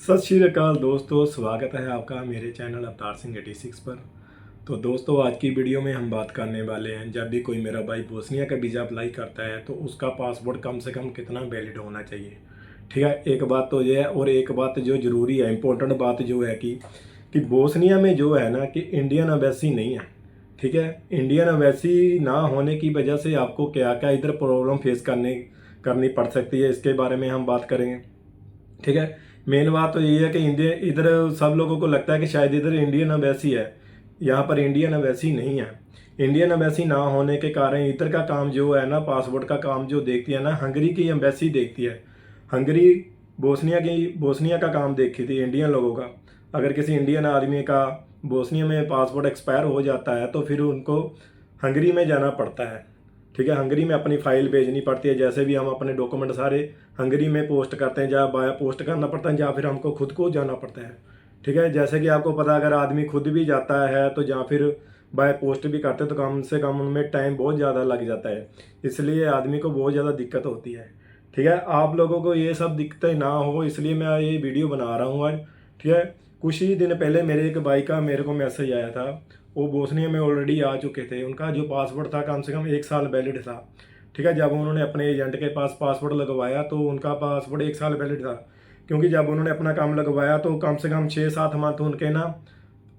सत श्री अकाल दोस्तों, स्वागत है आपका मेरे चैनल अवतार सिंह 86 पर। तो दोस्तों, आज की वीडियो में हम बात करने वाले हैं, जब भी कोई मेरा भाई बोस्निया का वीज़ा अप्लाई करता है तो उसका पासपोर्ट कम से कम कितना वैलिड होना चाहिए। ठीक है, एक बात तो ये है, और एक बात जो ज़रूरी है, इम्पोर्टेंट बात जो है कि बोस्निया में जो है ना कि इंडियन एम्बेसी नहीं है। ठीक है, इंडियन एम्बेसी ना होने की वजह से आपको क्या क्या इधर प्रॉब्लम फेस करनी पड़ सकती है, इसके बारे में हम बात करेंगे। ठीक है, मेन बात तो ये है कि इंडिया इधर सब लोगों को लगता है कि शायद इधर इंडियन एम्बेसी है, यहाँ पर इंडियन एम्बेसी नहीं है। इंडियन एम्बेसी ना होने के कारण इधर का काम जो है ना, पासपोर्ट का काम जो देखती है ना, हंगरी की एम्बेसी देखती है। हंगरी बोस्निया का काम देखी थी इंडियन लोगों का। अगर किसी इंडियन आदमी का बोस्निया में पासपोर्ट एक्सपायर हो जाता है तो फिर उनको हंगरी में जाना पड़ता है। ठीक है, हंगरी में अपनी फ़ाइल भेजनी पड़ती है। जैसे भी हम अपने डॉक्यूमेंट सारे हंगरी में पोस्ट करते हैं, या बाया पोस्ट करना पड़ता है, या फिर हमको खुद को जाना पड़ता है। ठीक है, जैसे कि आपको पता है, अगर आदमी खुद भी जाता है तो या फिर बाय पोस्ट भी करते हैं तो कम से कम उनमें टाइम बहुत ज़्यादा लग जाता है, इसलिए आदमी को बहुत ज़्यादा दिक्कत होती है। ठीक है, आप लोगों को ये सब दिक्कतें ना हो इसलिए मैं ये वीडियो बना रहा हूँ आज। ठीक है, कुछ ही दिन पहले मेरे एक भाई का मेरे को मैसेज आया था। वो बोस्निया में ऑलरेडी आ चुके थे, उनका जो पासपोर्ट था कम से कम 1 साल वैलिड था। ठीक है, जब उन्होंने अपने एजेंट के पास पासपोर्ट लगवाया तो उनका पासपोर्ट 1 साल वैलिड था, क्योंकि जब उन्होंने अपना काम लगवाया तो कम से कम 6-7 मंथ उनके ना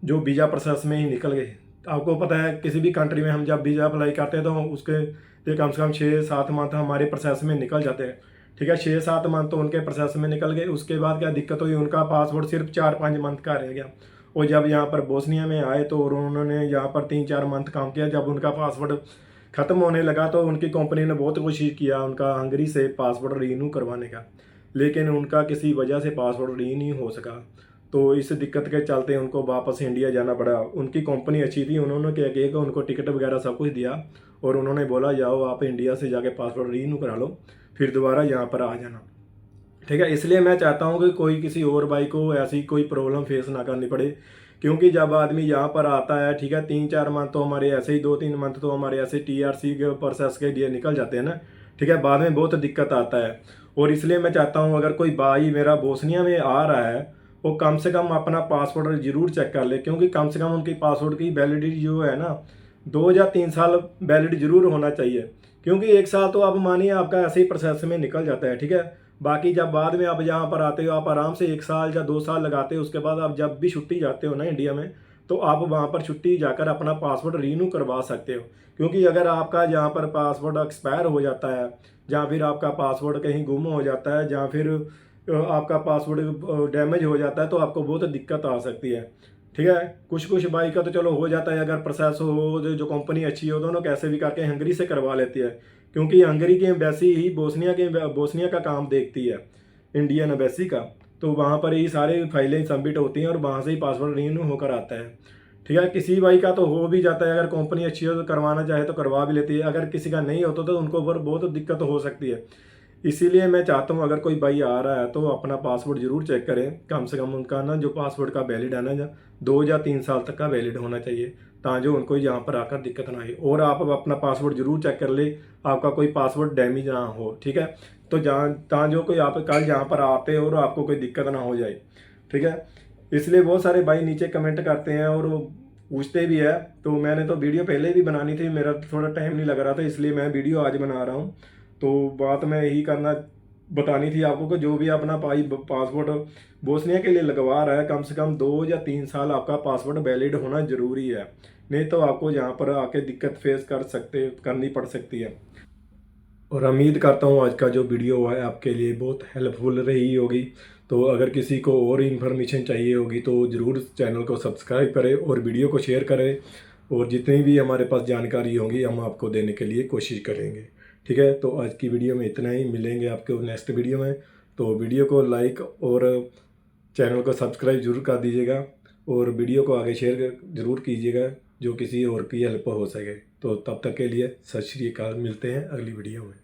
जो वीज़ा प्रोसेस में ही निकल गए। आपको पता है किसी भी कंट्री में हम जब वीज़ा अप्लाई करते हैं तो उसके लिए कम से कम 6-7 मंथ हमारे प्रोसेस में निकल जाते हैं। ठीक है, 6-7 मंथ तो उनके प्रोसेस में निकल गए। उसके बाद क्या दिक्कत हुई, उनका पासपोर्ट सिर्फ 4-5 मंथ का रह गया। और जब यहाँ पर बोस्निया में आए तो उन्होंने यहाँ पर 3-4 मंथ काम किया। जब उनका पासपोर्ट ख़त्म होने लगा तो उनकी कंपनी ने बहुत कोशिश किया उनका हंगरी से पासपोर्ट रीन्यू करवाने का, लेकिन उनका किसी वजह से पासपोर्ट रीन्यू हो सका। तो इस दिक्कत के चलते उनको वापस इंडिया जाना पड़ा। उनकी कंपनी अच्छी थी, उन्होंने क्या किया कि उनको टिकट वगैरह सब कुछ दिया और उन्होंने बोला जाओ आप इंडिया से जाके पासपोर्ट रीन्यू करा लो, फिर दोबारा यहाँ पर आ जाना। ठीक है, इसलिए मैं चाहता हूँ कि कोई किसी और भाई को ऐसी कोई प्रॉब्लम फेस ना करनी पड़े, क्योंकि जब आदमी यहाँ पर आता है, ठीक है, 3-4 मंथ तो हमारे ऐसे ही, 2-3 मंथ तो हमारे ऐसे TRC के प्रोसेस के लिए निकल जाते हैं ना। ठीक है, बाद में बहुत दिक्कत आता है। और इसलिए मैं चाहता हूँ अगर कोई भाई मेरा बोस्निया में आ रहा है वो कम से कम अपना पासपोर्ट जरूर चेक कर ले, क्योंकि कम से कम उनकी पासपोर्ट की वैलिडिटी जो है ना 2 या 3 साल वैलिड जरूर होना चाहिए। क्योंकि 1 साल तो आप मानिए आपका ऐसे ही प्रोसेस में निकल जाता है। ठीक है, बाकी जब बाद में आप यहाँ पर आते हो आप आराम से 1 साल या 2 साल लगाते हो। उसके बाद आप जब भी छुट्टी जाते हो ना इंडिया में, तो आप वहाँ पर छुट्टी जाकर अपना पासपोर्ट रीन्यू करवा सकते हो। क्योंकि अगर आपका यहाँ पर पासपोर्ट एक्सपायर हो जाता है, या फिर आपका पासपोर्ट कहीं गुम हो जाता है, या फिर आपका पासपोर्ट डैमेज हो जाता है तो आपको बहुत दिक्कत आ सकती है। ठीक है, कुछ कुछ बाई का तो चलो हो जाता है, अगर प्रोसेस हो, जो कंपनी अच्छी हो, दोनों कैसे भी करके हंगरी से करवा लेती है। क्योंकि हंगरी की एम्बेसी ही बोस्निया का काम देखती है, इंडियन एम्बेसी का। तो वहाँ पर ही सारे फाइलें सबमिट होती हैं और वहाँ से ही पासपोर्ट रिन्यू होकर आता है। ठीक है, किसी भाई का तो हो भी जाता है, अगर कंपनी अच्छी हो तो करवाना चाहे तो करवा भी लेती है, अगर किसी का नहीं होता तो उनको ऊपर बहुत दिक्कत हो सकती है। इसीलिए मैं चाहता हूँ अगर कोई भाई आ रहा है तो अपना पासपोर्ट जरूर चेक करें। कम से कम उनका ना जो पासपोर्ट का वैलिड है ना 2 या 3 साल तक का वैलिड होना चाहिए, ताकि उनको यहाँ पर आकर दिक्कत ना आए। और आप अपना पासपोर्ट जरूर चेक कर ले, आपका कोई पासपोर्ट डैमेज ना हो। ठीक है, तो जहाँ जो कोई आप कल यहाँ पर आते हो और आपको कोई दिक्कत ना हो जाए। ठीक है, इसलिए बहुत सारे भाई नीचे कमेंट करते हैं और पूछते भी है। तो मैंने तो वीडियो पहले भी बनानी थी, मेरा थोड़ा टाइम नहीं लग रहा था, इसलिए मैं वीडियो आज बना रहा हूँ। तो बात मैं यही करना बतानी थी आपको कि जो भी अपना पासपोर्ट बोस्निया के लिए लगवा रहा है, कम से कम 2 या 3 साल आपका पासपोर्ट वैलिड होना ज़रूरी है, नहीं तो आपको यहाँ पर आके दिक्कत फेस करनी पड़ सकती है। और उम्मीद करता हूँ आज का जो वीडियो है आपके लिए बहुत हेल्पफुल रही होगी। तो अगर किसी को और इन्फॉर्मेशन चाहिए होगी तो ज़रूर चैनल को सब्सक्राइब करें और वीडियो को शेयर करें, और जितनी भी हमारे पास जानकारी होगी हम आपको देने के लिए कोशिश करेंगे। ठीक है, तो आज की वीडियो में इतना ही, मिलेंगे आपको नेक्स्ट वीडियो में। तो वीडियो को लाइक और चैनल को सब्सक्राइब जरूर कर दीजिएगा, और वीडियो को आगे शेयर जरूर कीजिएगा जो किसी और की हेल्प हो सके। तो तब तक के लिए सत श्री अकाल, मिलते हैं अगली वीडियो में।